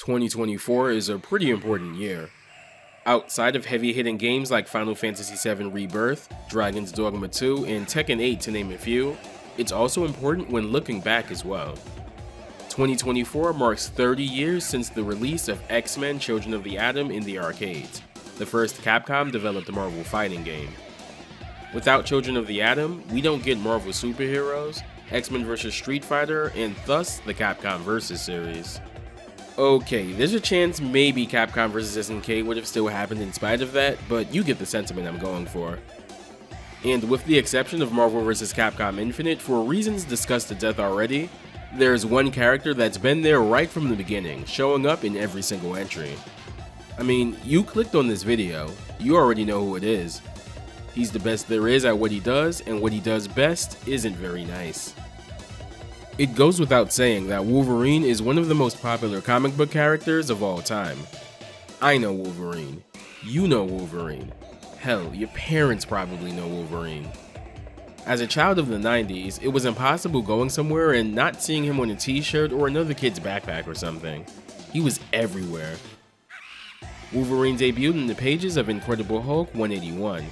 2024 is a pretty important year. Outside of heavy-hitting games like Final Fantasy VII Rebirth, Dragon's Dogma 2, and Tekken 8 to name a few, it's also important when looking back as well. 2024 marks 30 years since the release of X-Men Children of the Atom in the arcades, the first Capcom-developed Marvel fighting game. Without Children of the Atom, we don't get Marvel superheroes, X-Men vs. Street Fighter, and thus the Capcom vs. series. Okay, there's a chance maybe Capcom vs. SNK would have still happened in spite of that, but you get the sentiment I'm going for. And with the exception of Marvel vs. Capcom Infinite, for reasons discussed to death already, there's one character that's been there right from the beginning, showing up in every single entry. I mean, you clicked on this video, you already know who it is. He's the best there is at what he does, and what he does best isn't very nice. It goes without saying that Wolverine is one of the most popular comic book characters of all time. I know Wolverine. You know Wolverine. Hell, your parents probably know Wolverine. As a child of the 90s, it was impossible going somewhere and not seeing him on a t-shirt or another kid's backpack or something. He was everywhere. Wolverine debuted in the pages of Incredible Hulk 181.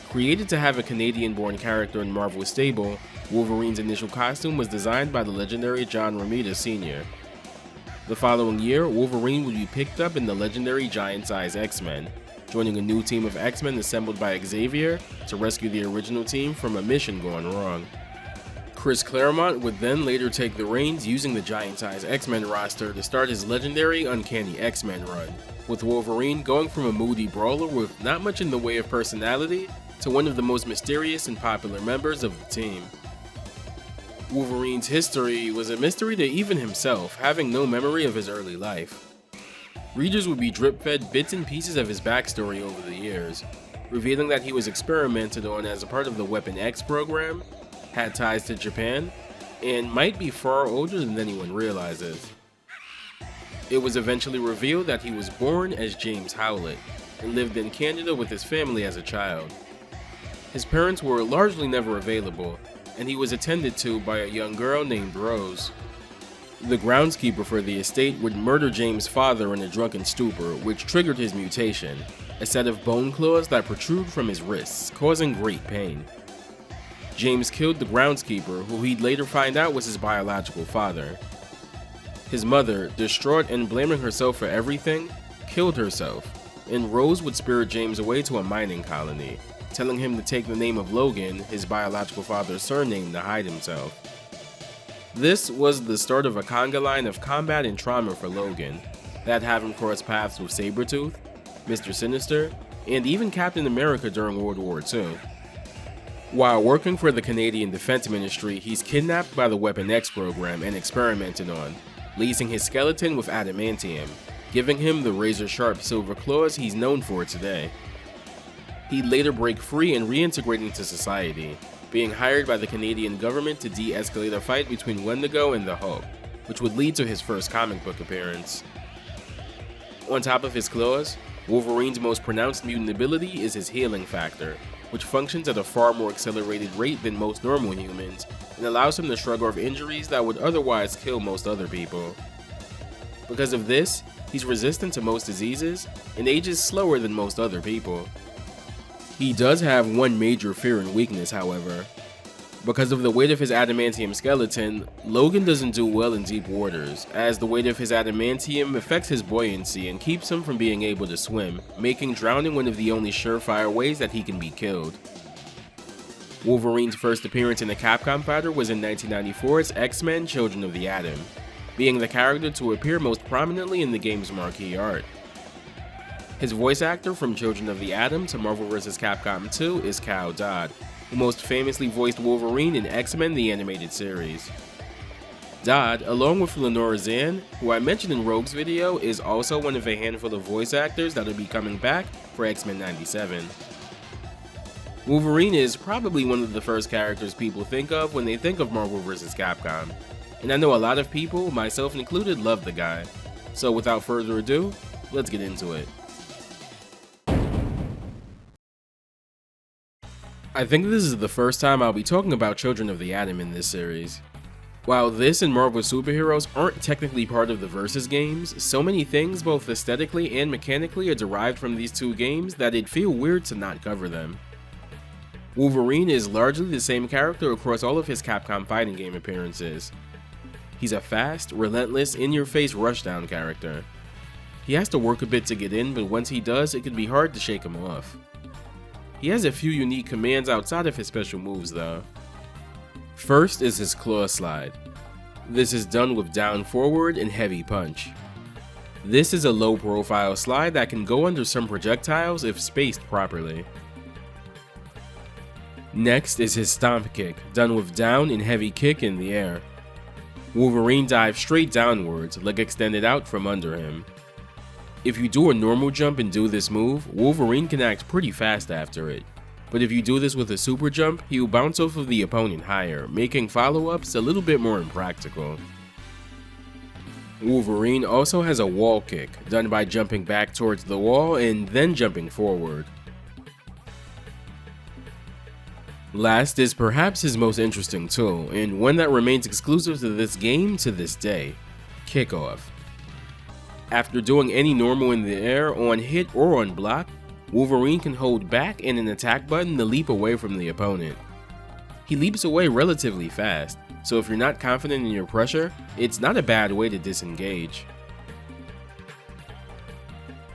Created to have a Canadian-born character in Marvel's stable, Wolverine's initial costume was designed by the legendary John Romita Sr. The following year, Wolverine would be picked up in the legendary Giant-Size X-Men, joining a new team of X-Men assembled by Xavier to rescue the original team from a mission gone wrong. Chris Claremont would then later take the reins using the Giant-Size X-Men roster to start his legendary Uncanny X-Men run, with Wolverine going from a moody brawler with not much in the way of personality to one of the most mysterious and popular members of the team. Wolverine's history was a mystery to even himself, having no memory of his early life. Readers would be drip-fed bits and pieces of his backstory over the years, revealing that he was experimented on as a part of the Weapon X program, had ties to Japan, and might be far older than anyone realizes. It was eventually revealed that he was born as James Howlett, and lived in Canada with his family as a child. His parents were largely never available, and he was attended to by a young girl named Rose. The groundskeeper for the estate would murder James' father in a drunken stupor, which triggered his mutation, a set of bone claws that protrude from his wrists, causing great pain. James killed the groundskeeper, who he'd later find out was his biological father. His mother, distraught and blaming herself for everything, killed herself, and Rose would spirit James away to a mining colony, telling him to take the name of Logan, his biological father's surname, to hide himself. This was the start of a conga line of combat and trauma for Logan, that had him cross paths with Sabretooth, Mr. Sinister, and even Captain America during World War II. While working for the Canadian Defense Ministry, he's kidnapped by the Weapon X program and experimented on, lacing his skeleton with adamantium, giving him the razor-sharp silver claws he's known for today. He'd later break free and reintegrate into society, being hired by the Canadian government to de-escalate a fight between Wendigo and the Hulk, which would lead to his first comic book appearance. On top of his claws, Wolverine's most pronounced mutant ability is his healing factor, which functions at a far more accelerated rate than most normal humans, and allows him to shrug off injuries that would otherwise kill most other people. Because of this, he's resistant to most diseases, and ages slower than most other people. He does have one major fear and weakness, however. Because of the weight of his adamantium skeleton, Logan doesn't do well in deep waters, as the weight of his adamantium affects his buoyancy and keeps him from being able to swim, making drowning one of the only surefire ways that he can be killed. Wolverine's first appearance in a Capcom fighter was in 1994's X-Men Children of the Atom, being the character to appear most prominently in the game's marquee art. His voice actor from Children of the Atom to Marvel vs. Capcom 2 is Kyle Dodd, who most famously voiced Wolverine in X-Men the Animated Series. Dodd, along with Lenora Zan, who I mentioned in Rogue's video, is also one of a handful of voice actors that'll be coming back for X-Men 97. Wolverine is probably one of the first characters people think of when they think of Marvel vs. Capcom, and I know a lot of people, myself included, love the guy. So without further ado, let's get into it. I think this is the first time I'll be talking about Children of the Atom in this series. While this and Marvel Superheroes aren't technically part of the Versus games, so many things both aesthetically and mechanically are derived from these two games that it'd feel weird to not cover them. Wolverine is largely the same character across all of his Capcom fighting game appearances. He's a fast, relentless, in-your-face rushdown character. He has to work a bit to get in, but once he does, it can be hard to shake him off. He has a few unique commands outside of his special moves though. First is his claw slide. This is done with down forward and heavy punch. This is a low profile slide that can go under some projectiles if spaced properly. Next is his stomp kick, done with down and heavy kick in the air. Wolverine dives straight downwards, leg extended out from under him. If you do a normal jump and do this move, Wolverine can act pretty fast after it. But if you do this with a super jump, he will bounce off of the opponent higher, making follow-ups a little bit more impractical. Wolverine also has a wall kick, done by jumping back towards the wall and then jumping forward. Last is perhaps his most interesting tool, and one that remains exclusive to this game to this day: kickoff. After doing any normal in the air, on hit or on block, Wolverine can hold back and an attack button to leap away from the opponent. He leaps away relatively fast, so if you're not confident in your pressure, it's not a bad way to disengage.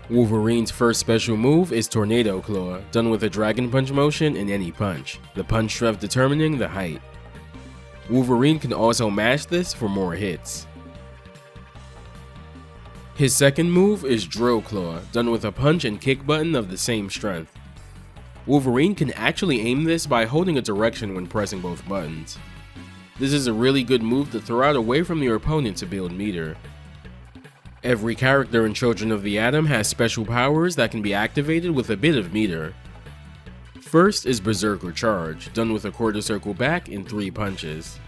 Wolverine's first special move is Tornado Claw, done with a Dragon Punch motion in any punch, the punch strength determining the height. Wolverine can also mash this for more hits. His second move is Drill Claw, done with a punch and kick button of the same strength. Wolverine can actually aim this by holding a direction when pressing both buttons. This is a really good move to throw out away from your opponent to build meter. Every character in Children of the Atom has special powers that can be activated with a bit of meter. First is Berserker Charge, done with a quarter circle back in 3 punches.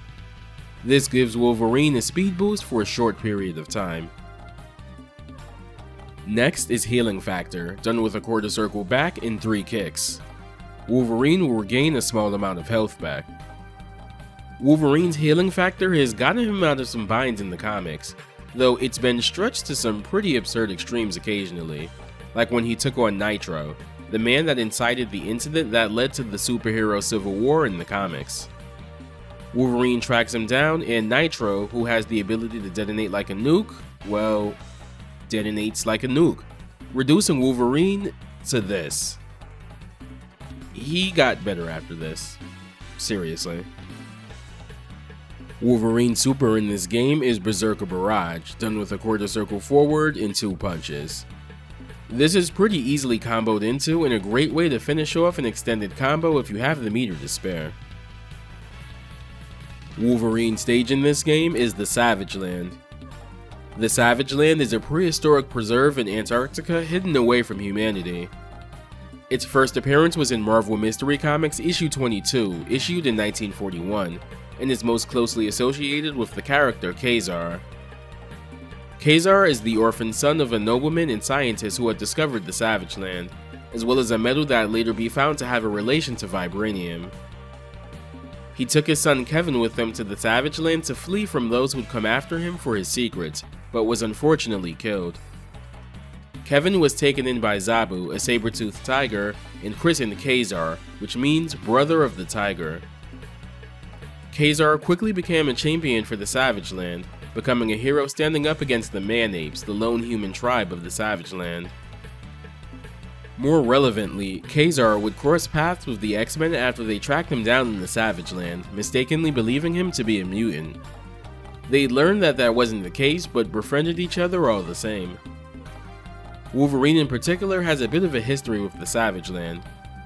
This gives Wolverine a speed boost for a short period of time. Next is Healing Factor, done with a quarter circle back in 3 kicks. Wolverine will regain a small amount of health back. Wolverine's Healing Factor has gotten him out of some binds in the comics, though it's been stretched to some pretty absurd extremes occasionally, like when he took on Nitro, the man that incited the incident that led to the superhero civil war in the comics. Wolverine tracks him down, and Nitro, who has the ability to detonate like a nuke, well, detonates like a nuke, reducing Wolverine to this. He got better after this. Seriously. Wolverine's super in this game is Berserker Barrage, done with a quarter circle forward in 2 punches. This is pretty easily comboed into and a great way to finish off an extended combo if you have the meter to spare. Wolverine's stage in this game is the Savage Land. The Savage Land is a prehistoric preserve in Antarctica hidden away from humanity. Its first appearance was in Marvel Mystery Comics issue 22, issued in 1941, and is most closely associated with the character Kazar. Kazar is the orphan son of a nobleman and scientist who had discovered the Savage Land, as well as a metal that would later be found to have a relation to vibranium. He took his son Kevin with him to the Savage Land to flee from those who'd come after him for his secrets, but was unfortunately killed. Kevin was taken in by Zabu, a saber-toothed tiger, and christened Kazar, which means brother of the tiger. Kazar quickly became a champion for the Savage Land, becoming a hero standing up against the Man-Apes, the lone human tribe of the Savage Land. More relevantly, Kazar would cross paths with the X-Men after they tracked him down in the Savage Land, mistakenly believing him to be a mutant. They learned that that wasn't the case, but befriended each other all the same. Wolverine in particular has a bit of a history with the Savage Land,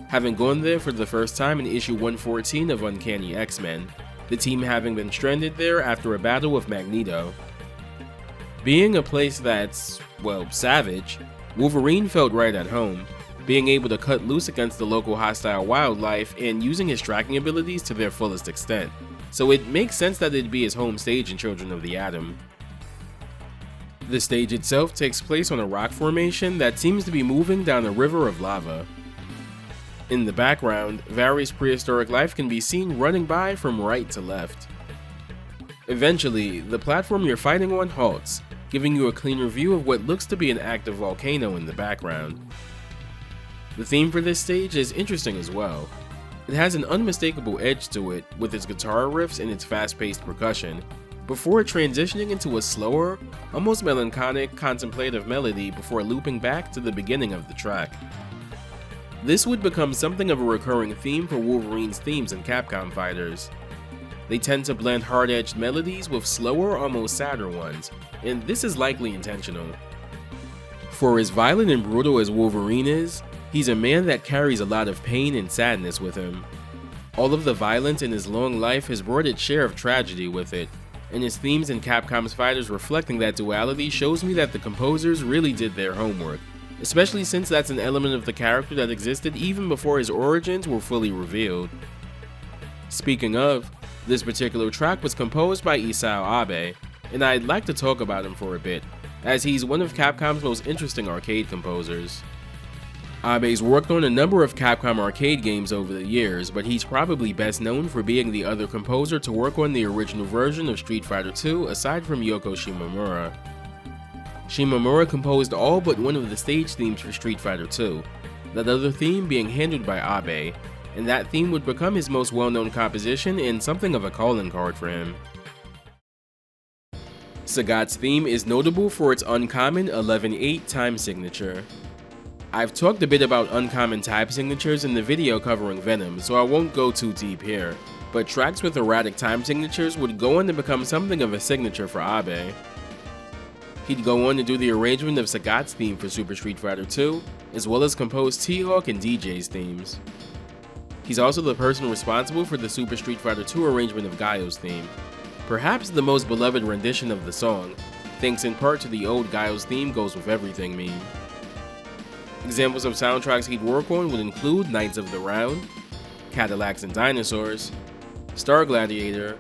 having gone there for the first time in issue 114 of Uncanny X-Men, the team having been stranded there after a battle with Magneto. Being a place that's, well, savage, Wolverine felt right at home, being able to cut loose against the local hostile wildlife and using his tracking abilities to their fullest extent, so it makes sense that it'd be his home stage in Children of the Atom. The stage itself takes place on a rock formation that seems to be moving down a river of lava. In the background, various prehistoric life can be seen running by from right to left. Eventually, the platform you're fighting on halts, giving you a cleaner view of what looks to be an active volcano in the background. The theme for this stage is interesting as well. It has an unmistakable edge to it with its guitar riffs and its fast-paced percussion, before transitioning into a slower, almost melancholic, contemplative melody before looping back to the beginning of the track. This would become something of a recurring theme for Wolverine's themes in Capcom fighters. They tend to blend hard-edged melodies with slower, almost sadder ones, and this is likely intentional. For as violent and brutal as Wolverine is, he's a man that carries a lot of pain and sadness with him. All of the violence in his long life has brought its share of tragedy with it, and his themes in Capcom's fighters reflecting that duality shows me that the composers really did their homework, especially since that's an element of the character that existed even before his origins were fully revealed. Speaking of, this particular track was composed by Isao Abe, and I'd like to talk about him for a bit, as he's one of Capcom's most interesting arcade composers. Abe's worked on a number of Capcom arcade games over the years, but he's probably best known for being the other composer to work on the original version of Street Fighter II aside from Yoko Shimomura. Shimomura composed all but one of the stage themes for Street Fighter II, that other theme being handled by Abe, and that theme would become his most well-known composition and something of a calling card for him. Sagat's theme is notable for its uncommon 11/8 time signature. I've talked a bit about uncommon time signatures in the video covering Venom, so I won't go too deep here, but tracks with erratic time signatures would go on to become something of a signature for Abe. He'd go on to do the arrangement of Sagat's theme for Super Street Fighter II, as well as compose T-Hawk and DJ's themes. He's also the person responsible for the Super Street Fighter II arrangement of Gaio's theme, perhaps the most beloved rendition of the song, thanks in part to the old Gaio's theme goes with everything meme. Examples of soundtracks he'd work on would include Knights of the Round, Cadillacs and Dinosaurs, Star Gladiator,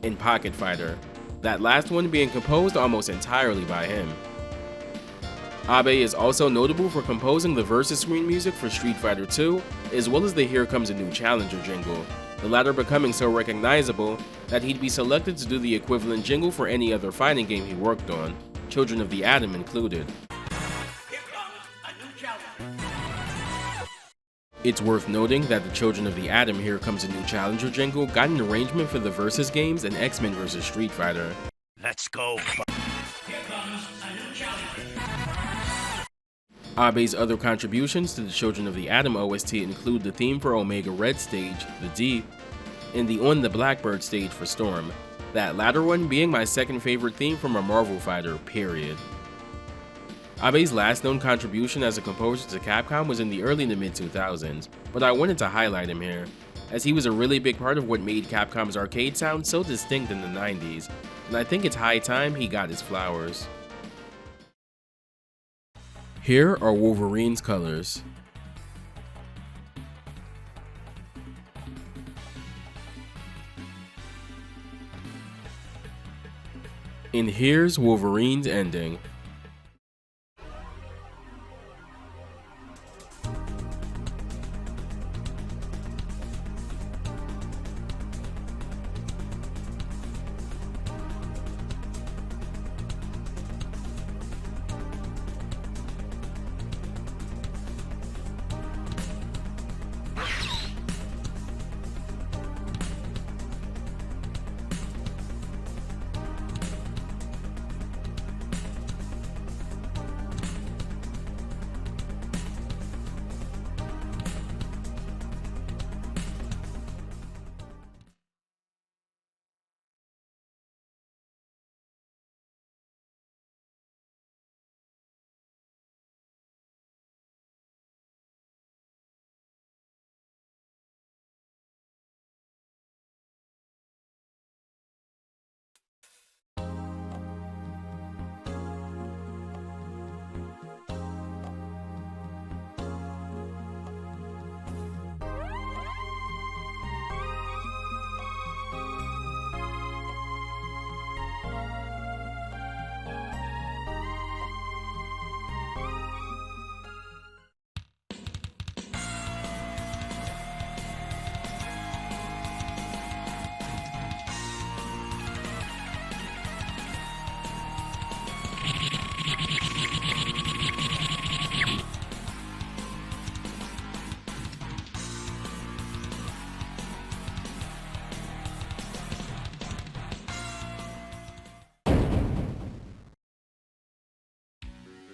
and Pocket Fighter, that last one being composed almost entirely by him. Abe is also notable for composing the versus screen music for Street Fighter II, as well as the Here Comes a New Challenger jingle, the latter becoming so recognizable that he'd be selected to do the equivalent jingle for any other fighting game he worked on, Children of the Atom included. It's worth noting that the Children of the Atom Here Comes a New Challenger jingle got an arrangement for the Versus games and X-Men vs. Street Fighter. Let's go. Here comes a new challenger. Abe's other contributions to the Children of the Atom OST include the theme for Omega Red stage, The Deep, and the On the Blackbird stage for Storm, that latter one being my second favorite theme from a Marvel fighter, period. Abe's last known contribution as a composer to Capcom was in the early to mid 2000s, but I wanted to highlight him here, as he was a really big part of what made Capcom's arcade sound so distinct in the 90s, and I think it's high time he got his flowers. Here are Wolverine's colors. And here's Wolverine's ending.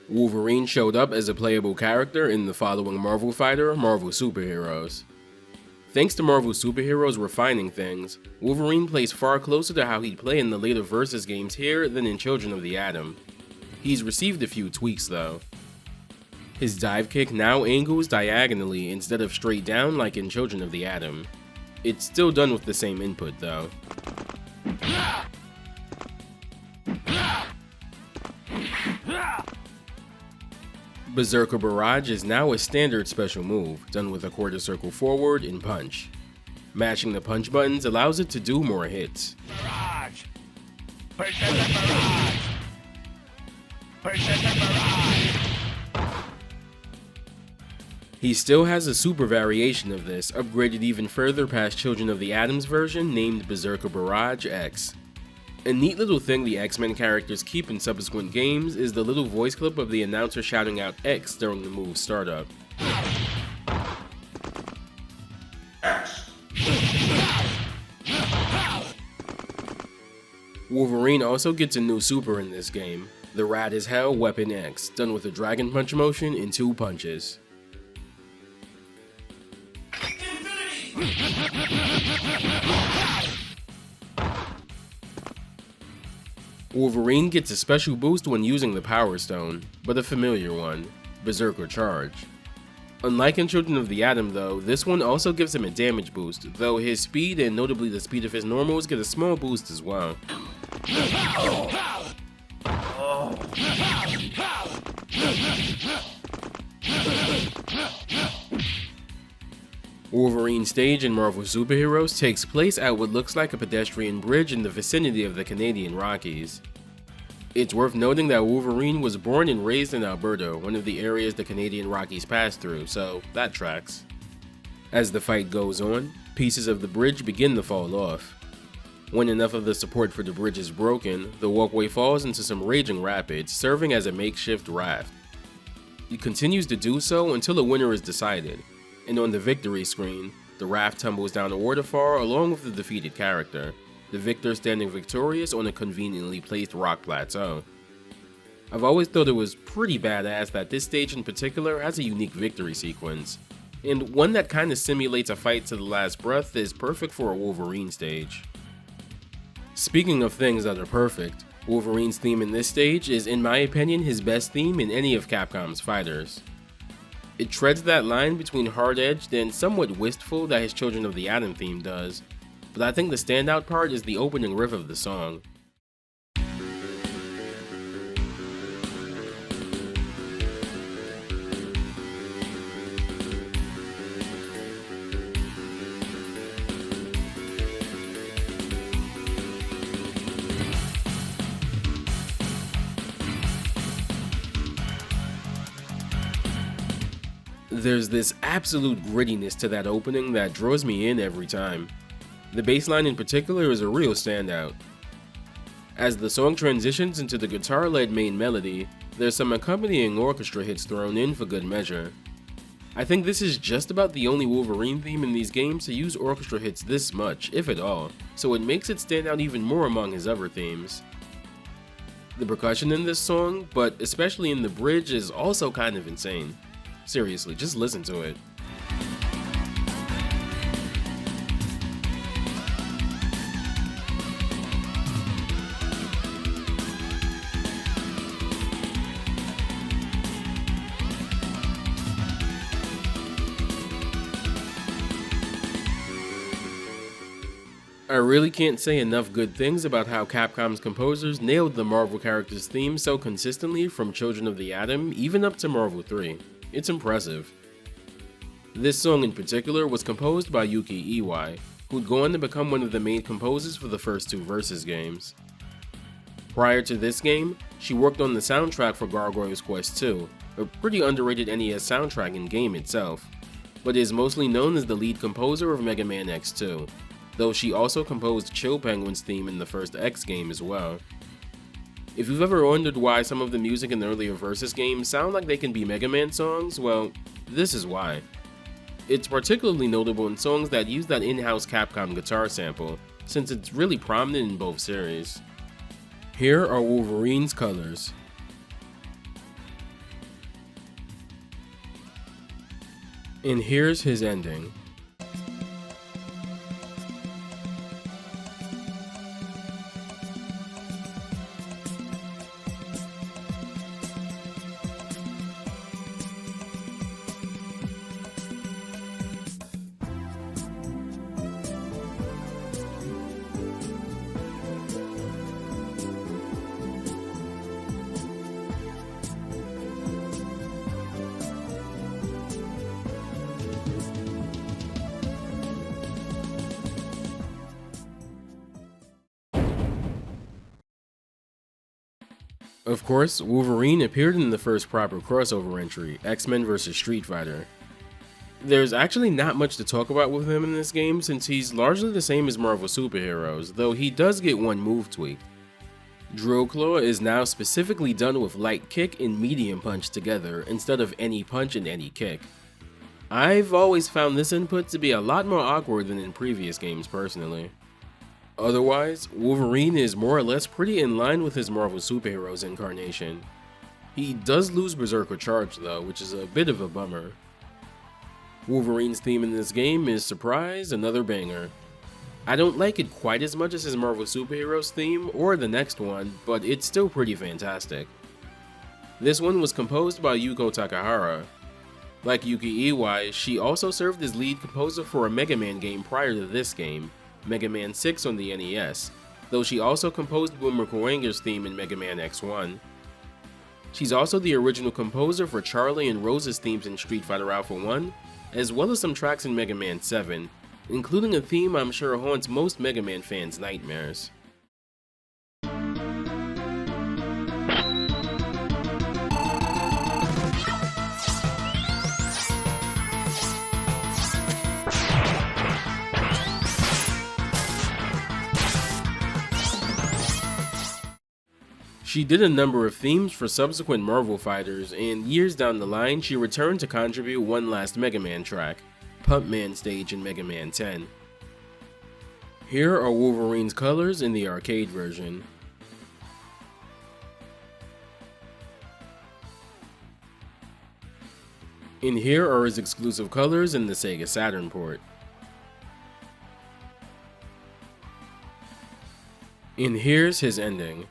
Wolverine showed up as a playable character in the following Marvel fighter, Marvel Superheroes. Thanks to Marvel Superheroes refining things, Wolverine plays far closer to how he'd play in the later Versus games here than in Children of the Atom. He's received a few tweaks though. His dive kick now angles diagonally instead of straight down like in Children of the Atom. It's still done with the same input though. Berserker Barrage is now a standard special move, done with a quarter circle forward and punch. Mashing the punch buttons allows it to do more hits. Barrage! Berserker Barrage! Berserker Barrage! He still has a super variation of this, upgraded even further past Children of the Atom's version named Berserker Barrage X. A neat little thing the X-Men characters keep in subsequent games is the little voice clip of the announcer shouting out X during the move's startup. X. Wolverine also gets a new super in this game, the Rad as Hell Weapon X, done with a Dragon Punch motion in 2 punches. Wolverine gets a special boost when using the Power Stone, but a familiar one, Berserker Charge. Unlike in Children of the Atom though, this one also gives him a damage boost, though his speed and notably the speed of his normals get a small boost as well. Wolverine's stage in Marvel Superheroes takes place at what looks like a pedestrian bridge in the vicinity of the Canadian Rockies. It's worth noting that Wolverine was born and raised in Alberta, one of the areas the Canadian Rockies pass through, so that tracks. As the fight goes on, pieces of the bridge begin to fall off. When enough of the support for the bridge is broken, the walkway falls into some raging rapids, serving as a makeshift raft. It continues to do so until a winner is decided, and on the victory screen, the raft tumbles down a waterfall along with the defeated character, the victor standing victorious on a conveniently placed rock plateau. I've always thought it was pretty badass that this stage in particular has a unique victory sequence, and one that kinda simulates a fight to the last breath is perfect for a Wolverine stage. Speaking of things that are perfect, Wolverine's theme in this stage is in my opinion his best theme in any of Capcom's fighters. It treads that line between hard-edged and somewhat wistful that his Children of the Atom theme does, but I think the standout part is the opening riff of the song. There's this absolute grittiness to that opening that draws me in every time. The bass line in particular is a real standout. As the song transitions into the guitar-led main melody, there's some accompanying orchestra hits thrown in for good measure. I think this is just about the only Wolverine theme in these games to use orchestra hits this much, if at all, so it makes it stand out even more among his other themes. The percussion in this song, but especially in the bridge, is also kind of insane. Seriously, just listen to it. I really can't say enough good things about how Capcom's composers nailed the Marvel characters' theme so consistently from Children of the Atom even up to Marvel 3. It's impressive. This song in particular was composed by Yuki Iwai, who'd go on to become one of the main composers for the first 2 Versus games. Prior to this game, she worked on the soundtrack for Gargoyle's Quest 2, a pretty underrated NES soundtrack in game itself, but is mostly known as the lead composer of Mega Man X2, though she also composed Chill Penguin's theme in the first X game as well. If you've ever wondered why some of the music in the earlier Versus games sound like they can be Mega Man songs, well, this is why. It's particularly notable in songs that use that in-house Capcom guitar sample, since it's really prominent in both series. Here are Wolverine's colors. And here's his ending. Of course, Wolverine appeared in the first proper crossover entry, X-Men vs. Street Fighter. There's actually not much to talk about with him in this game since he's largely the same as Marvel superheroes, though he does get one move tweak. Drill Claw is now specifically done with light kick and medium punch together instead of any punch and any kick. I've always found this input to be a lot more awkward than in previous games personally. Otherwise, Wolverine is more or less pretty in line with his Marvel superheroes incarnation. He does lose Berserker Charge though, which is a bit of a bummer. Wolverine's theme in this game is, surprise, another banger. I don't like it quite as much as his Marvel superheroes theme or the next one, but it's still pretty fantastic. This one was composed by Yuko Takehara. Like Yuki Iwai, she also served as lead composer for a Mega Man game prior to this game, Mega Man 6 on the NES, though she also composed Boomer Kuwanger's theme in Mega Man X1. She's also the original composer for Charlie and Rose's themes in Street Fighter Alpha 1, as well as some tracks in Mega Man 7, including a theme I'm sure haunts most Mega Man fans' nightmares. She did a number of themes for subsequent Marvel fighters, and years down the line she returned to contribute one last Mega Man track, Pump Man stage in Mega Man 10. Here are Wolverine's colors in the arcade version. And here are his exclusive colors in the Sega Saturn port. And here's his ending.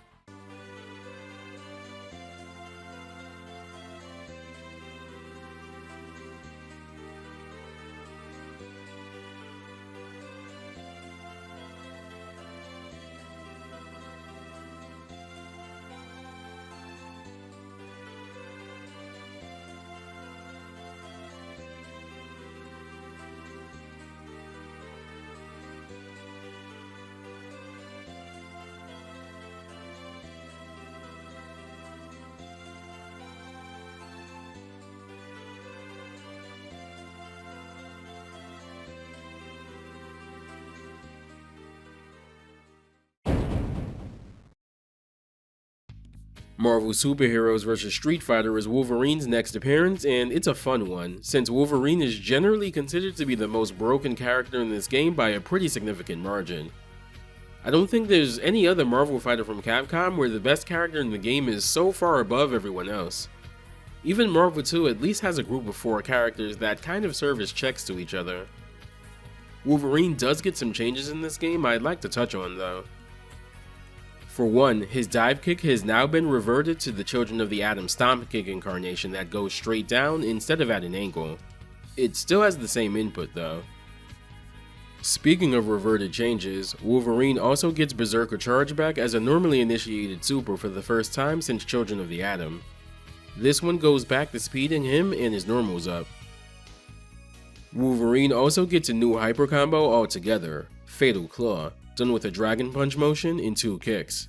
Marvel Superheroes vs. Street Fighter is Wolverine's next appearance, and it's a fun one, since Wolverine is generally considered to be the most broken character in this game by a pretty significant margin. I don't think there's any other Marvel fighter from Capcom where the best character in the game is so far above everyone else. Even Marvel 2 at least has a group of 4 characters that kind of serve as checks to each other. Wolverine does get some changes in this game I'd like to touch on though. For one, his dive kick has now been reverted to the Children of the Atom stomp kick incarnation that goes straight down instead of at an angle. It still has the same input though. Speaking of reverted changes, Wolverine also gets Berserker Charge back as a normally initiated super for the first time since Children of the Atom. This one goes back to speeding him and his normals up. Wolverine also gets a new hyper combo altogether, Fatal Claw, done with a Dragon Punch motion in 2 kicks.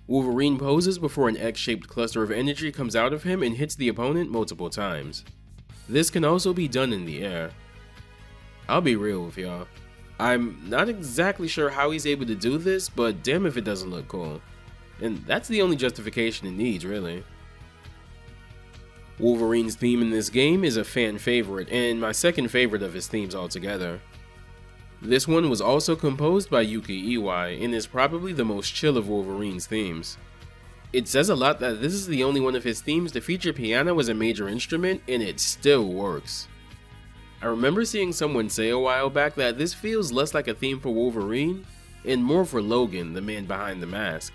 Wolverine poses before an X-shaped cluster of energy comes out of him and hits the opponent multiple times. This can also be done in the air. I'll be real with y'all. I'm not exactly sure how he's able to do this, but damn if it doesn't look cool. And that's the only justification it needs, really. Wolverine's theme in this game is a fan favorite, and my second favorite of his themes altogether. This one was also composed by Yuki Iwai and is probably the most chill of Wolverine's themes. It says a lot that this is the only one of his themes to feature piano as a major instrument, and it still works. I remember seeing someone say a while back that this feels less like a theme for Wolverine and more for Logan, the man behind the mask.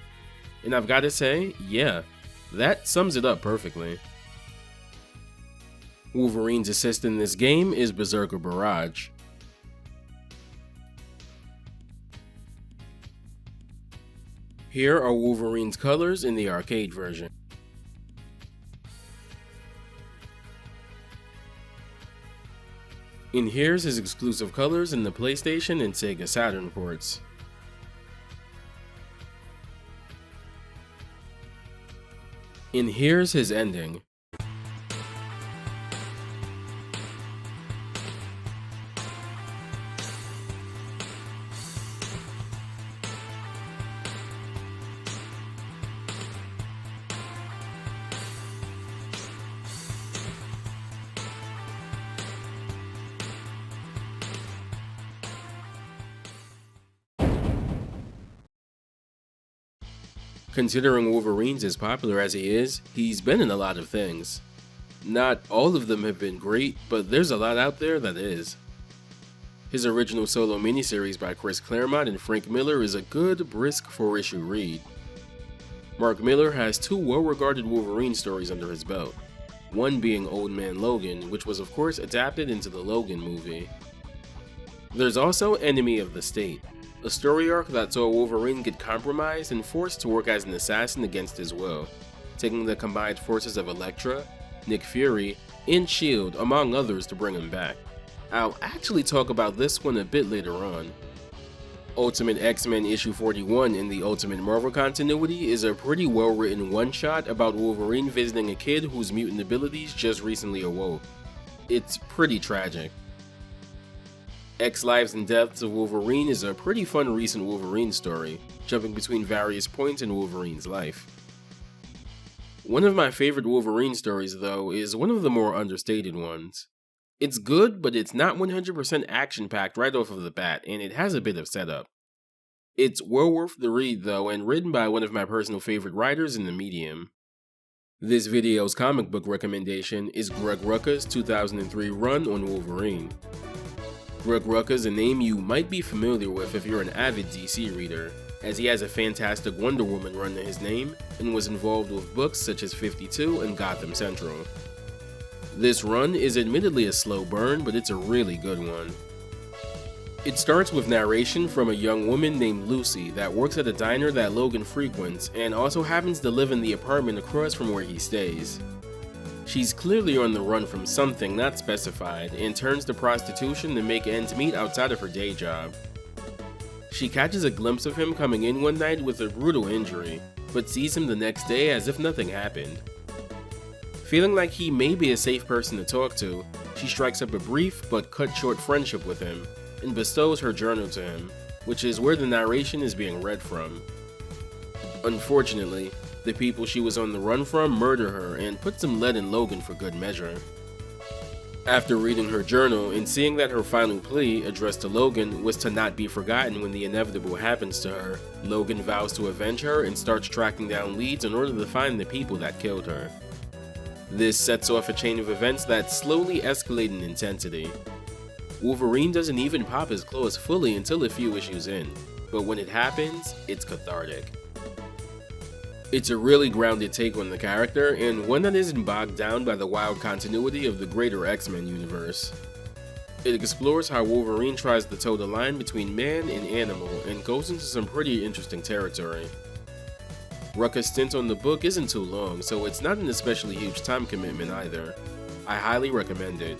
And I've gotta say, yeah, that sums it up perfectly. Wolverine's assist in this game is Berserker Barrage. Here are Wolverine's colors in the arcade version. And here's his exclusive colors in the PlayStation and Sega Saturn ports. And here's his ending. Considering Wolverine's as popular as he is, he's been in a lot of things. Not all of them have been great, but there's a lot out there that is. His original solo miniseries by Chris Claremont and Frank Miller is a good, brisk 4-issue read. Mark Miller has 2 well-regarded Wolverine stories under his belt, one being Old Man Logan, which was of course adapted into the Logan movie. There's also Enemy of the State, a story arc that saw Wolverine get compromised and forced to work as an assassin against his will, taking the combined forces of Elektra, Nick Fury, and S.H.I.E.L.D. among others to bring him back. I'll actually talk about this one a bit later on. Ultimate X-Men issue 41 in the Ultimate Marvel continuity is a pretty well written one-shot about Wolverine visiting a kid whose mutant abilities just recently awoke. It's pretty tragic. X Lives and Deaths of Wolverine is a pretty fun recent Wolverine story, jumping between various points in Wolverine's life. One of my favorite Wolverine stories, though, is one of the more understated ones. It's good, but it's not 100% action-packed right off of the bat, and it has a bit of setup. It's well worth the read, though, and written by one of my personal favorite writers in the medium. This video's comic book recommendation is Greg Rucka's 2003 run on Wolverine. Greg Rucka is a name you might be familiar with if you're an avid DC reader, as he has a fantastic Wonder Woman run to his name and was involved with books such as 52 and Gotham Central. This run is admittedly a slow burn, but it's a really good one. It starts with narration from a young woman named Lucy that works at a diner that Logan frequents and also happens to live in the apartment across from where he stays. She's clearly on the run from something not specified and turns to prostitution to make ends meet outside of her day job. She catches a glimpse of him coming in one night with a brutal injury, but sees him the next day as if nothing happened. Feeling like he may be a safe person to talk to, she strikes up a brief but cut short friendship with him and bestows her journal to him, which is where the narration is being read from. Unfortunately, the people she was on the run from murder her and put some lead in Logan for good measure. After reading her journal and seeing that her final plea, addressed to Logan, was to not be forgotten when the inevitable happens to her, Logan vows to avenge her and starts tracking down leads in order to find the people that killed her. This sets off a chain of events that slowly escalate in intensity. Wolverine doesn't even pop his claws fully until a few issues in, but when it happens, it's cathartic. It's a really grounded take on the character, and one that isn't bogged down by the wild continuity of the greater X-Men universe. It explores how Wolverine tries to toe the line between man and animal, and goes into some pretty interesting territory. Rucka's stint on the book isn't too long, so it's not an especially huge time commitment either. I highly recommend it.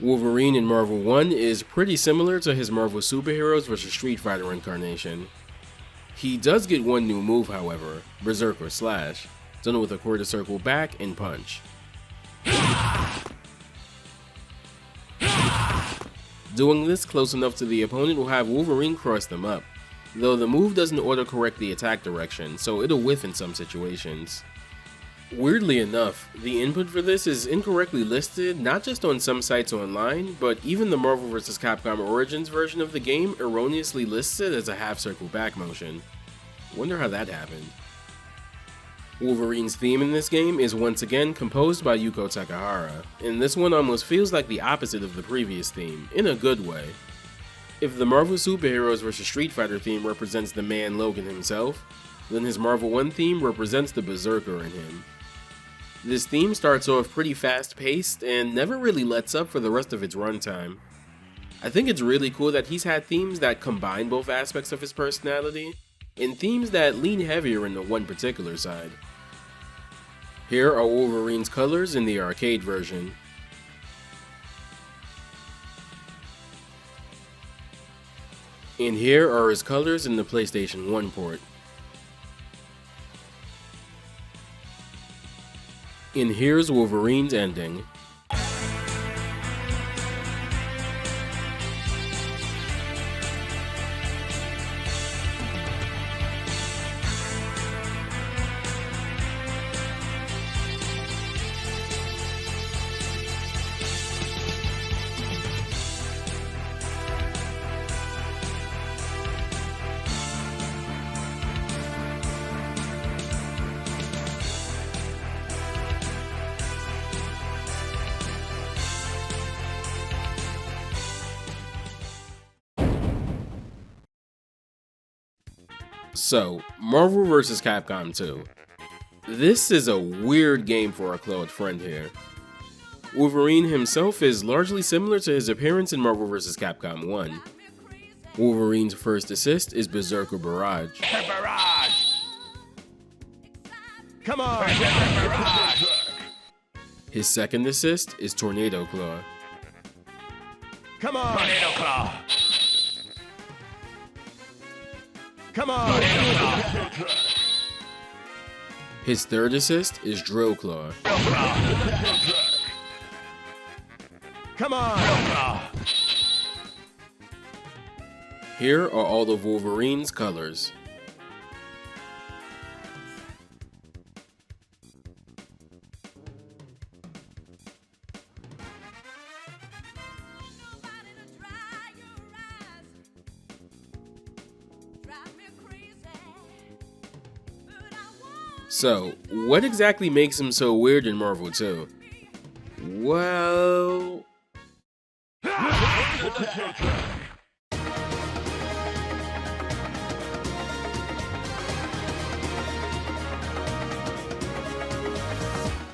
Wolverine in Marvel 1 is pretty similar to his Marvel Superheroes vs. Street Fighter incarnation. He does get one new move, however, Berserker Slash, done with a quarter circle back and punch. Doing this close enough to the opponent will have Wolverine cross them up, though the move doesn't auto-correct the attack direction, so it'll whiff in some situations. Weirdly enough, the input for this is incorrectly listed not just on some sites online, but even the Marvel vs. Capcom Origins version of the game erroneously lists it as a half circle back motion. Wonder how that happened. Wolverine's theme in this game is once again composed by Yuko Takehara, and this one almost feels like the opposite of the previous theme, in a good way. If the Marvel Superheroes vs. Street Fighter theme represents the man Logan himself, then his Marvel 1 theme represents the Berserker in him. This theme starts off pretty fast-paced and never really lets up for the rest of its runtime. I think it's really cool that he's had themes that combine both aspects of his personality, and themes that lean heavier into one particular side. Here are Wolverine's colors in the arcade version. And here are his colors in the PlayStation 1 port. And here's Wolverine's ending. So, Marvel vs. Capcom 2. This is a weird game for our Claude friend here. Wolverine himself is largely similar to his appearance in Marvel vs. Capcom 1. Wolverine's first assist is Berserker Barrage. Barrage! Come on! Barrage! His second assist is Tornado Claw. Come on! Tornado Claw! Come on! Tornado Claw! His third assist is Drill Claw. Drill Claw! Come on! Drill Claw! Here are all of Wolverine's colors. So, what exactly makes him so weird in Marvel 2? Well...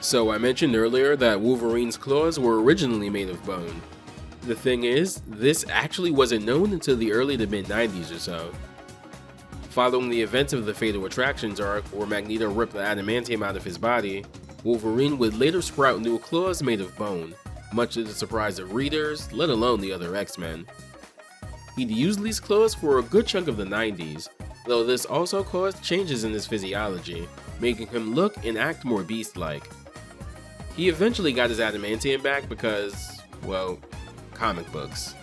So I mentioned earlier that Wolverine's claws were originally made of bone. The thing is, this actually wasn't known until the early to mid-90s or so. Following the events of the Fatal Attractions arc, where Magneto ripped the adamantium out of his body, Wolverine would later sprout new claws made of bone, much to the surprise of readers, let alone the other X-Men. He'd used these claws for a good chunk of the 90s, though this also caused changes in his physiology, making him look and act more beast-like. He eventually got his adamantium back because, well, comic books.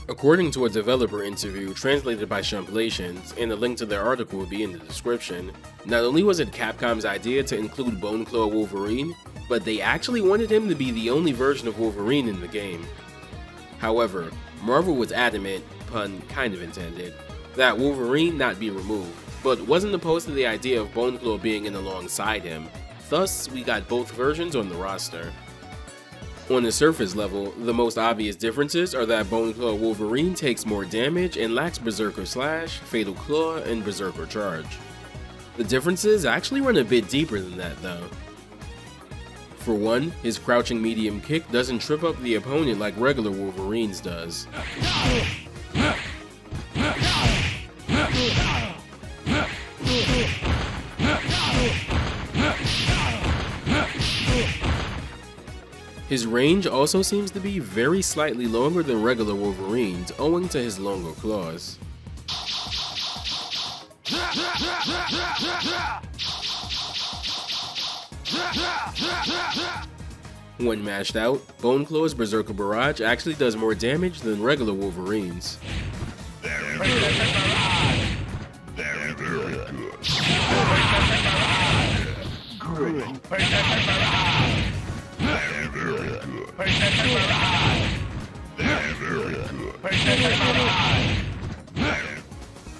According to a developer interview translated by Shumplations, and a link to their article will be in the description, not only was it Capcom's idea to include Bone Claw Wolverine, but they actually wanted him to be the only version of Wolverine in the game. However, Marvel was adamant, pun kind of intended, that Wolverine not be removed, but wasn't opposed to the idea of Bone Claw being in alongside him. Thus, we got both versions on the roster. On the surface level, the most obvious differences are that Bone Claw Wolverine takes more damage and lacks Berserker Slash, Fatal Claw, and Berserker Charge. The differences actually run a bit deeper than that though. For one, his crouching medium kick doesn't trip up the opponent like regular Wolverine's does. His range also seems to be very slightly longer than regular Wolverine's, owing to his longer claws. When mashed out, Bone Claw's Berserker Barrage actually does more damage than regular Wolverine's. Very good.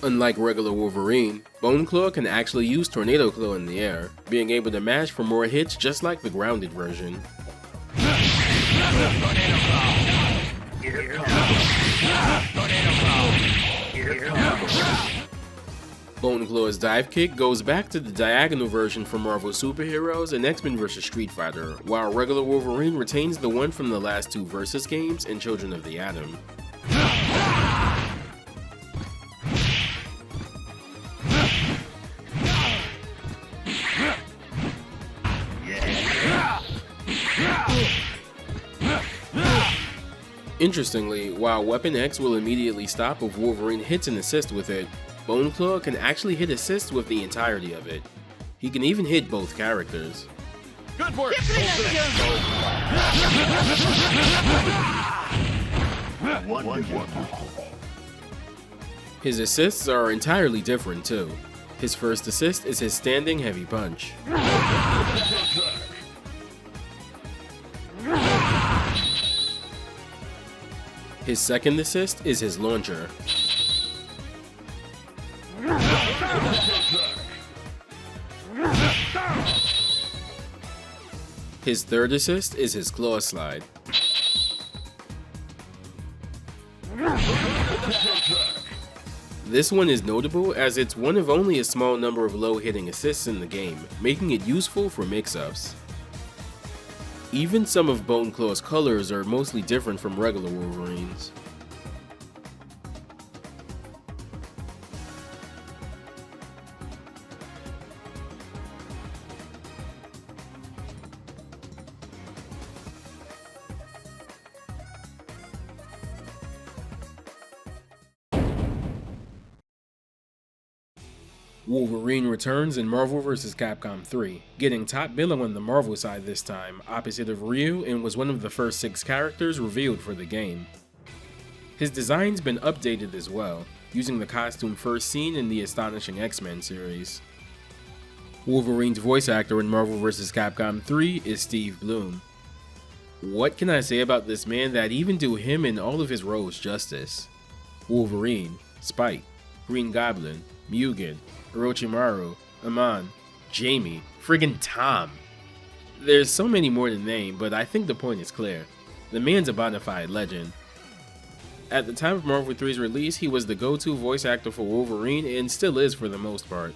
Unlike regular Wolverine, Bone Claw can actually use Tornado Claw in the air, being able to mash for more hits just like the grounded version. Bone Claw's dive kick goes back to the diagonal version from Marvel Superheroes and X-Men vs. Street Fighter, while regular Wolverine retains the one from the last two Versus games and Children of the Atom. Interestingly, while Weapon X will immediately stop if Wolverine hits an assist with it, Bone Claw can actually hit assists with the entirety of it. He can even hit both characters. Good work. His assists are entirely different too. His first assist is his standing heavy punch. His second assist is his launcher. His third assist is his claw slide. This one is notable as it's one of only a small number of low-hitting assists in the game, making it useful for mix-ups. Even some of Bone Claw's colors are mostly different from regular Wolverines. Wolverine returns in Marvel vs. Capcom 3, getting top billing on the Marvel side this time, opposite of Ryu, and was one of the first 6 characters revealed for the game. His design's been updated as well, using the costume first seen in the Astonishing X-Men series. Wolverine's voice actor in Marvel vs. Capcom 3 is Steve Blum. What can I say about this man that even do him and all of his roles justice? Wolverine, Spike, Green Goblin, Mugen, Orochimaru, Amon, Jamie, friggin' Tom. There's so many more to name, but I think the point is clear. The man's a bona fide legend. At the time of Marvel 3's release, he was the go-to voice actor for Wolverine and still is for the most part.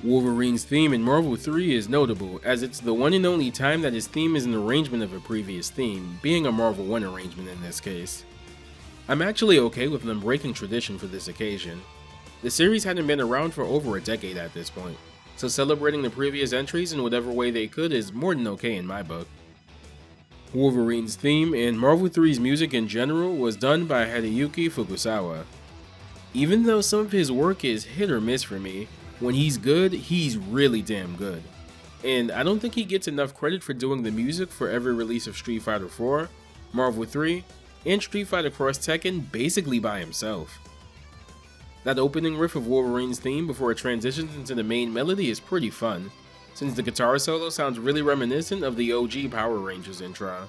Wolverine's theme in Marvel 3 is notable, as it's the one and only time that his theme is an arrangement of a previous theme, being a Marvel 1 arrangement in this case. I'm actually okay with them breaking tradition for this occasion. The series hadn't been around for over a decade at this point, so celebrating the previous entries in whatever way they could is more than okay in my book. Wolverine's theme and Marvel 3's music in general was done by Hideyuki Fukasawa. Even though some of his work is hit or miss for me, when he's good, he's really damn good. And I don't think he gets enough credit for doing the music for every release of Street Fighter 4, Marvel 3, and Street Fighter Cross Tekken basically by himself. That opening riff of Wolverine's theme before it transitions into the main melody is pretty fun, since the guitar solo sounds really reminiscent of the OG Power Rangers intro.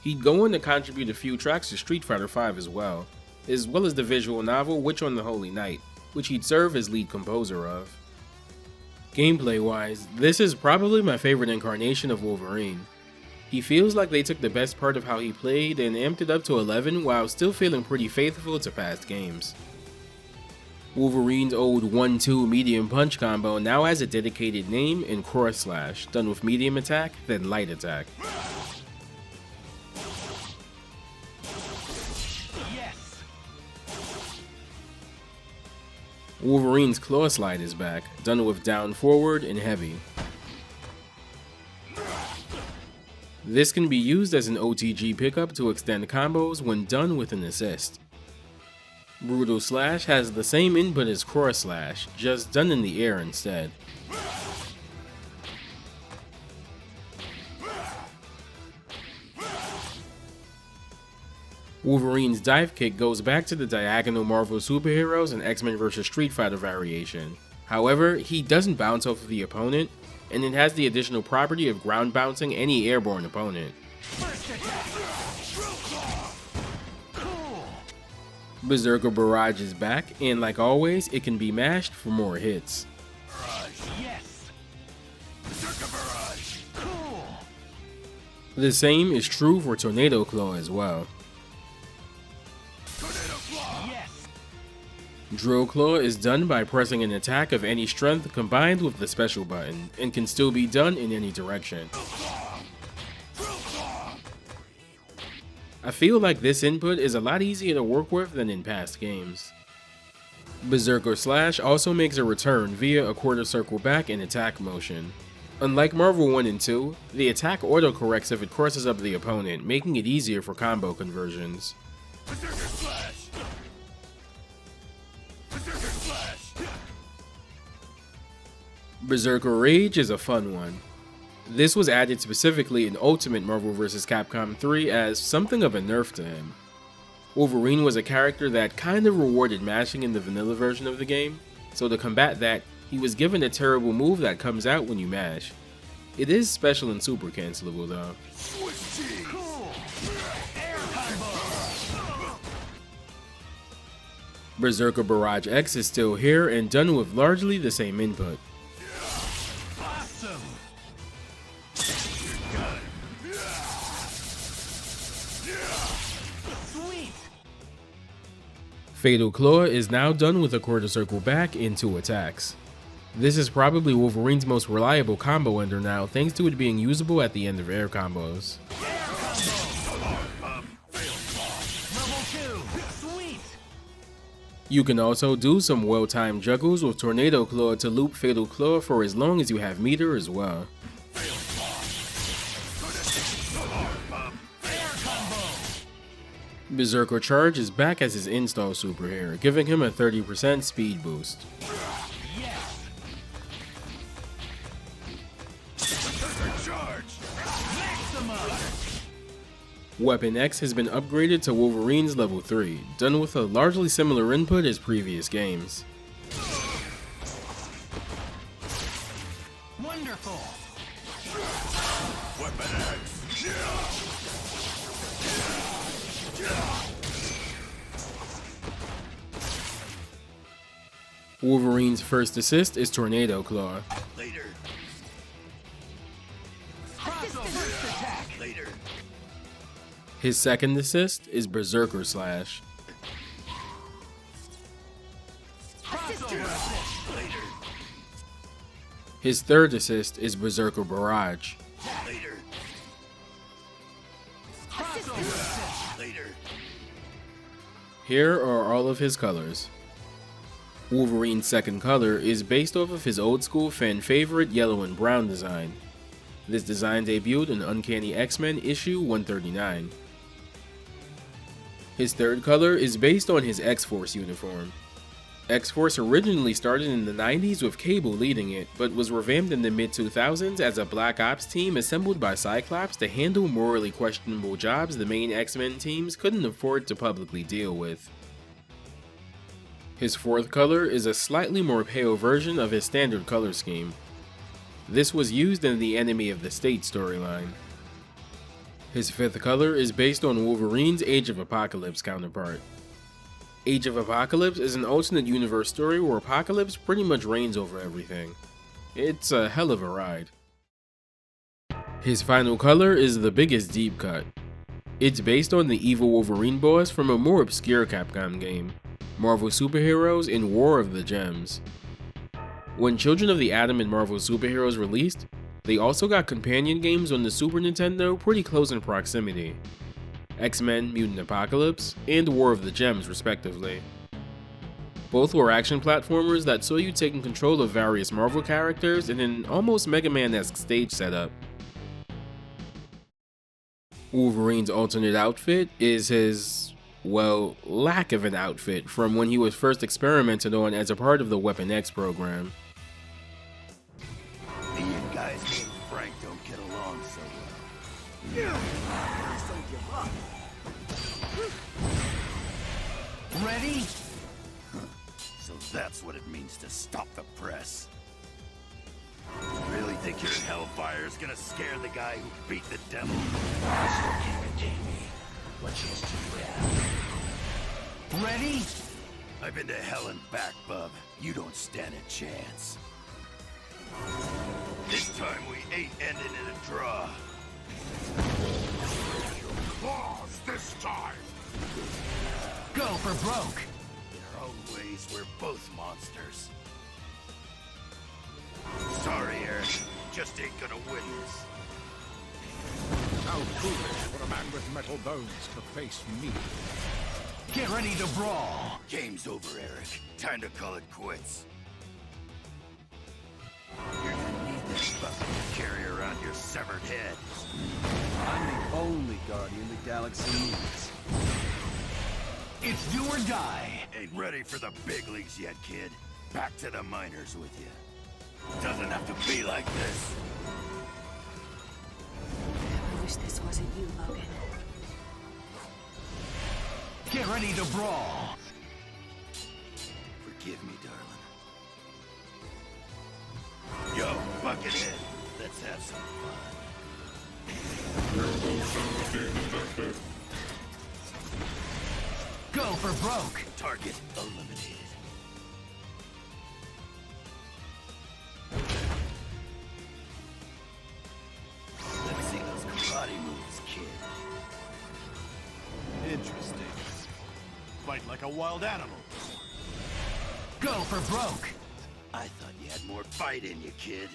He'd go on to contribute a few tracks to Street Fighter V as well as the visual novel Witch on the Holy Night, which he'd serve as lead composer of. Gameplay-wise, this is probably my favorite incarnation of Wolverine. He feels like they took the best part of how he played and amped it up to 11 while still feeling pretty faithful to past games. Wolverine's old 1-2 medium punch combo now has a dedicated name and cross slash, done with medium attack, then light attack. Wolverine's claw slide is back, done with down forward and heavy. This can be used as an OTG pickup to extend combos when done with an assist. Brutal Slash has the same input as Cross Slash, just done in the air instead. Wolverine's dive kick goes back to the diagonal Marvel Superheroes and X-Men vs. Street Fighter variation, However, he doesn't bounce off of the opponent, and it has the additional property of ground bouncing any airborne opponent. Berserker Barrage is back, and like always, it can be mashed for more hits. The same is true for Tornado Claw as well. Drill Claw is done by pressing an attack of any strength combined with the special button, and can still be done in any direction. I feel like this input is a lot easier to work with than in past games. Berserker Slash also makes a return via a quarter circle back and attack motion. Unlike Marvel 1 and 2, the attack auto-corrects if it crosses up the opponent, making it easier for combo conversions. Berserker Slash. Berserker Slash. Berserker Rage is a fun one. This was added specifically in Ultimate Marvel vs. Capcom 3 as something of a nerf to him. Wolverine was a character that kind of rewarded mashing in the vanilla version of the game, so to combat that, he was given a terrible move that comes out when you mash. It is special and super cancelable though. Berserker Barrage X is still here and done with largely the same input. Fatal Claw is now done with a quarter circle back in 2 attacks. This is probably Wolverine's most reliable combo ender now, thanks to it being usable at the end of air combos. You can also do some well-timed juggles with Tornado Claw to loop Fatal Claw for as long as you have meter as well. Berserker Charge is back as his install super here, giving him a 30% speed boost. Weapon X has been upgraded to Wolverine's level 3, done with a largely similar input as previous games. Wonderful. Weapon X. Wolverine's first assist is Tornado Claw. Later. Later. His second assist is Berserker Slash. Later. His third assist is Berserker Barrage. Later. Later. Here are all of his colors. Wolverine's second color is based off of his old school fan favorite yellow and brown design. This design debuted in Uncanny X-Men issue 139. His third color is based on his X-Force uniform. X-Force originally started in the 90s with Cable leading it, but was revamped in the mid-2000s as a Black Ops team assembled by Cyclops to handle morally questionable jobs the main X-Men teams couldn't afford to publicly deal with. His fourth color is a slightly more pale version of his standard color scheme. This was used in the Enemy of the State storyline. His fifth color is based on Wolverine's Age of Apocalypse counterpart. Age of Apocalypse is an alternate universe story where Apocalypse pretty much reigns over everything. It's a hell of a ride. His final color is the biggest deep cut. It's based on the evil Wolverine boss from a more obscure Capcom game, Marvel Superheroes in War of the Gems. When Children of the Atom and Marvel Superheroes released, they also got companion games on the Super Nintendo pretty close in proximity. X-Men Mutant Apocalypse and War of the Gems respectively. Both were action platformers that saw you taking control of various Marvel characters in an almost Mega Man-esque stage setup. Wolverine's alternate outfit is his, well, lack of an outfit from when he was first experimented on as a part of the Weapon X program. You guys and Frank don't get along so well. Ready? So that's what it means to stop the press. Really think your hellfire is gonna scare the guy who beat the devil? Ready? I've been to hell and back, bub. You don't stand a chance. This time we ain't ending in a draw. Claws this time! Go for broke! In our own ways, we're both monsters. Sorry, Eric. Just ain't gonna win this. How foolish for a man with metal bones to face me. Get ready to brawl! Game's over, Eric. Time to call it quits. You're gonna need this bucket to carry around your severed head. I'm the only guardian the galaxy needs. It's do or die! Ain't ready for the big leagues yet, kid. Back to the minors with you. Doesn't have to be like this. I wish this wasn't you, Logan. Get ready to brawl! Forgive me, darling. Yo, Buckethead, let's have some fun. Go for broke! Target eliminated. Let's see those karate moves, kid. Interesting. Fight like a wild animal. Go for broke! I thought you had more fight in you, kid.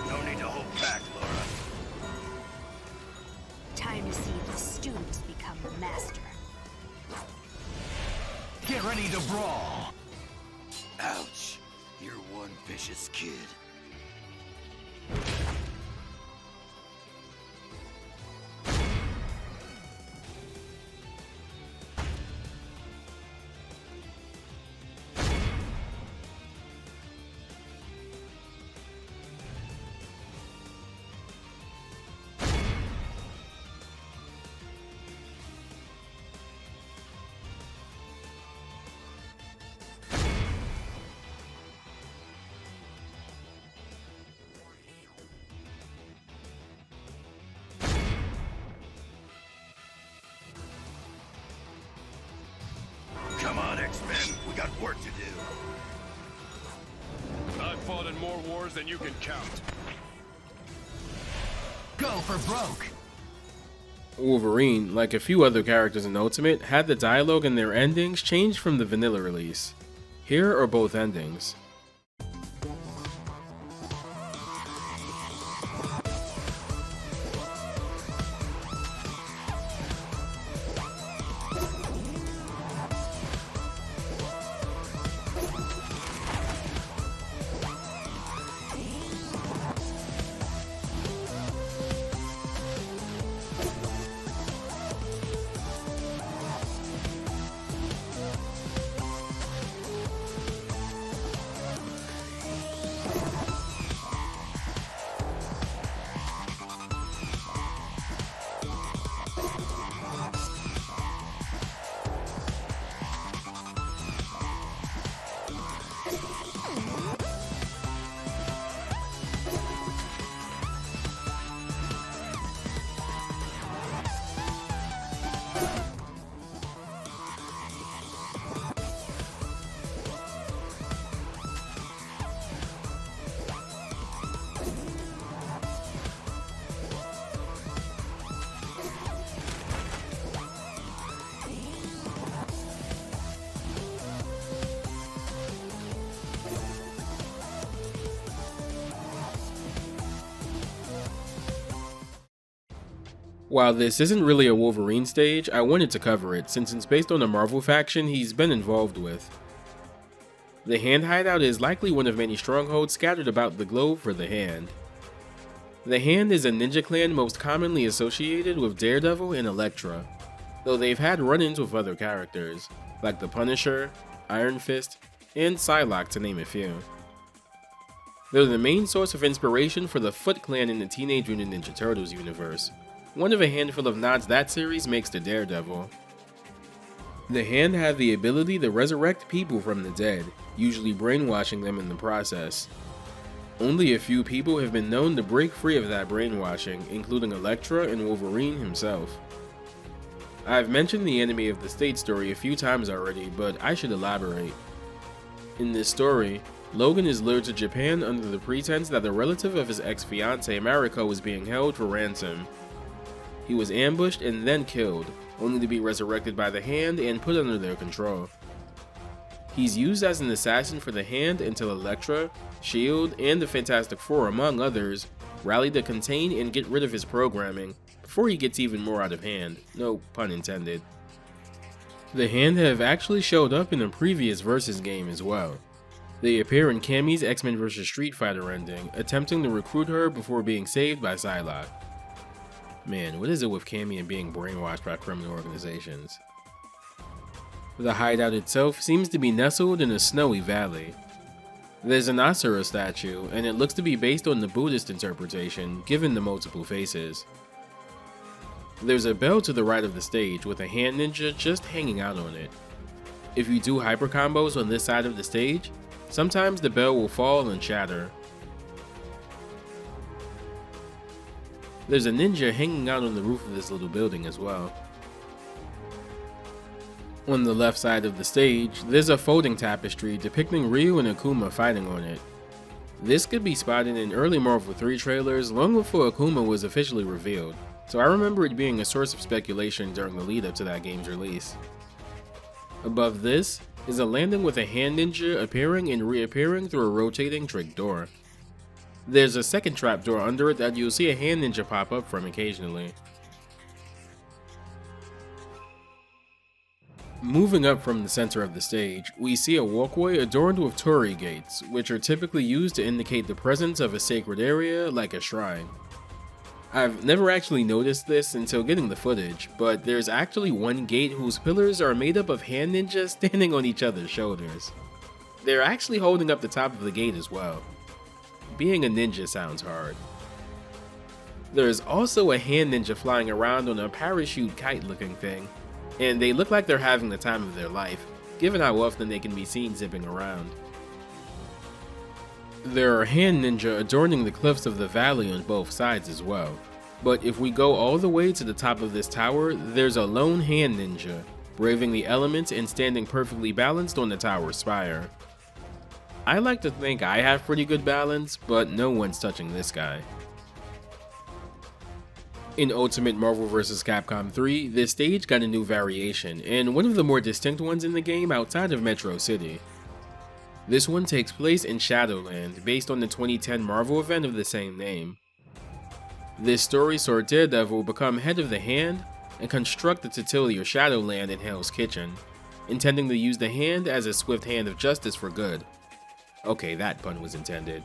No need to hold back, Laura. Time to see the students become the master. Get ready to brawl! Ouch. You're one vicious kid. Come on, X-Men. We got work to do. I've fought in more wars than you can count. Go for broke! Wolverine, like a few other characters in Ultimate, had the dialogue and their endings changed from the vanilla release. Here are both endings. While this isn't really a Wolverine stage, I wanted to cover it since it's based on a Marvel faction he's been involved with. The Hand Hideout is likely one of many strongholds scattered about the globe for the Hand. The Hand is a ninja clan most commonly associated with Daredevil and Elektra, though they've had run-ins with other characters, like the Punisher, Iron Fist, and Psylocke to name a few. They're the main source of inspiration for the Foot Clan in the Teenage Mutant Ninja Turtles universe. One of a handful of nods that series makes to Daredevil. The Hand have the ability to resurrect people from the dead, usually brainwashing them in the process. Only a few people have been known to break free of that brainwashing, including Elektra and Wolverine himself. I've mentioned the Enemy of the State story a few times already, but I should elaborate. In this story, Logan is lured to Japan under the pretense that a relative of his ex-fiancée Mariko was being held for ransom. He was ambushed and then killed, only to be resurrected by the Hand and put under their control. He's used as an assassin for the Hand until Elektra, S.H.I.E.L.D., and the Fantastic Four, among others, rally to contain and get rid of his programming, before he gets even more out of hand, no pun intended. The Hand have actually showed up in a previous Versus game as well. They appear in Cammy's X-Men vs Street Fighter ending, attempting to recruit her before being saved by Psylocke. Man, what is it with Cammy and being brainwashed by criminal organizations? The hideout itself seems to be nestled in a snowy valley. There's an Asura statue, and it looks to be based on the Buddhist interpretation, given the multiple faces. There's a bell to the right of the stage with a hand ninja just hanging out on it. If you do hyper combos on this side of the stage, sometimes the bell will fall and shatter. There's a ninja hanging out on the roof of this little building as well. On the left side of the stage, there's a folding tapestry depicting Ryu and Akuma fighting on it. This could be spotted in early Marvel 3 trailers long before Akuma was officially revealed, so I remember it being a source of speculation during the lead up to that game's release. Above this is a landing with a hand ninja appearing and reappearing through a rotating trick door. There's a second trapdoor under it that you'll see a hand ninja pop up from occasionally. Moving up from the center of the stage, we see a walkway adorned with torii gates, which are typically used to indicate the presence of a sacred area like a shrine. I've never actually noticed this until getting the footage, but there's actually one gate whose pillars are made up of hand ninjas standing on each other's shoulders. They're actually holding up the top of the gate as well. Being a ninja sounds hard. There's also a hand ninja flying around on a parachute kite looking thing, and they look like they're having the time of their life, given how often they can be seen zipping around. There are hand ninja adorning the cliffs of the valley on both sides as well, but if we go all the way to the top of this tower, there's a lone hand ninja, braving the elements and standing perfectly balanced on the tower's spire. I like to think I have pretty good balance, but no one's touching this guy. In Ultimate Marvel vs. Capcom 3, this stage got a new variation, and one of the more distinct ones in the game outside of Metro City. This one takes place in Shadowland, based on the 2010 Marvel event of the same name. This story saw Daredevil become head of the Hand and construct the titular Shadowland in Hell's Kitchen, intending to use the Hand as a swift hand of justice for good. Okay, that pun was intended.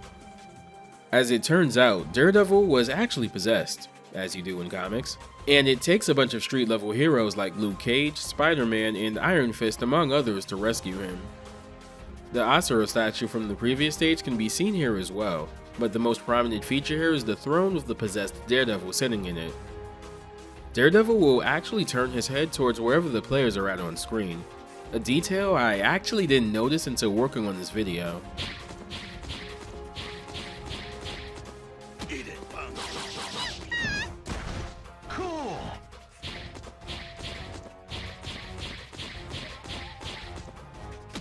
As it turns out, Daredevil was actually possessed, as you do in comics, and it takes a bunch of street level heroes like Luke Cage, Spider-Man, and Iron Fist among others to rescue him. The Asura statue from the previous stage can be seen here as well, but the most prominent feature here is the throne with the possessed Daredevil sitting in it. Daredevil will actually turn his head towards wherever the players are at on screen, a detail I actually didn't notice until working on this video. Eat it, punk. Cool.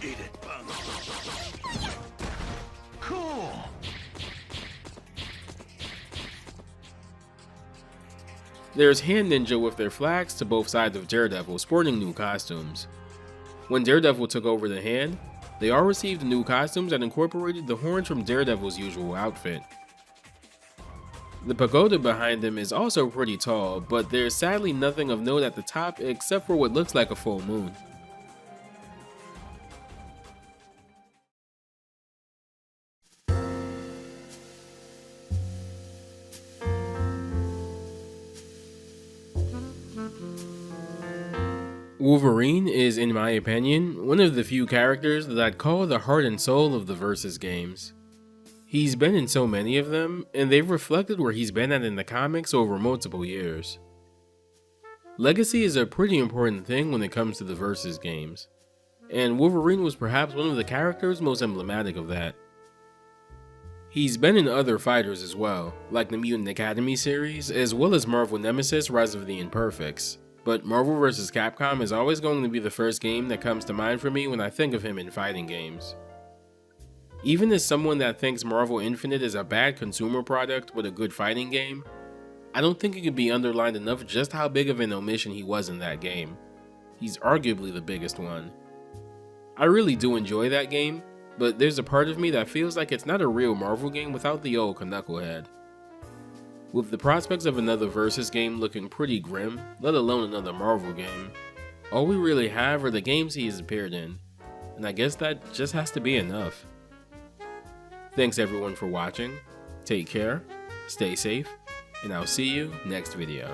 Eat it, punk. Cool. There's Hand Ninja with their flags to both sides of Daredevil sporting new costumes. When Daredevil took over the Hand, they all received new costumes that incorporated the horns from Daredevil's usual outfit. The pagoda behind them is also pretty tall, but there's sadly nothing of note at the top except for what looks like a full moon. Wolverine is, in my opinion, one of the few characters that I'd call the heart and soul of the Versus games. He's been in so many of them, and they've reflected where he's been at in the comics over multiple years. Legacy is a pretty important thing when it comes to the Versus games, and Wolverine was perhaps one of the characters most emblematic of that. He's been in other fighters as well, like the Mutant Academy series, as well as Marvel Nemesis Rise of the Imperfects, but Marvel vs. Capcom is always going to be the first game that comes to mind for me when I think of him in fighting games. Even as someone that thinks Marvel Infinite is a bad consumer product with a good fighting game, I don't think it could be underlined enough just how big of an omission he was in that game. He's arguably the biggest one. I really do enjoy that game, but there's a part of me that feels like it's not a real Marvel game without the old Knucklehead. With the prospects of another Versus game looking pretty grim, let alone another Marvel game, all we really have are the games he has appeared in, and I guess that just has to be enough. Thanks everyone for watching, take care, stay safe, and I'll see you next video.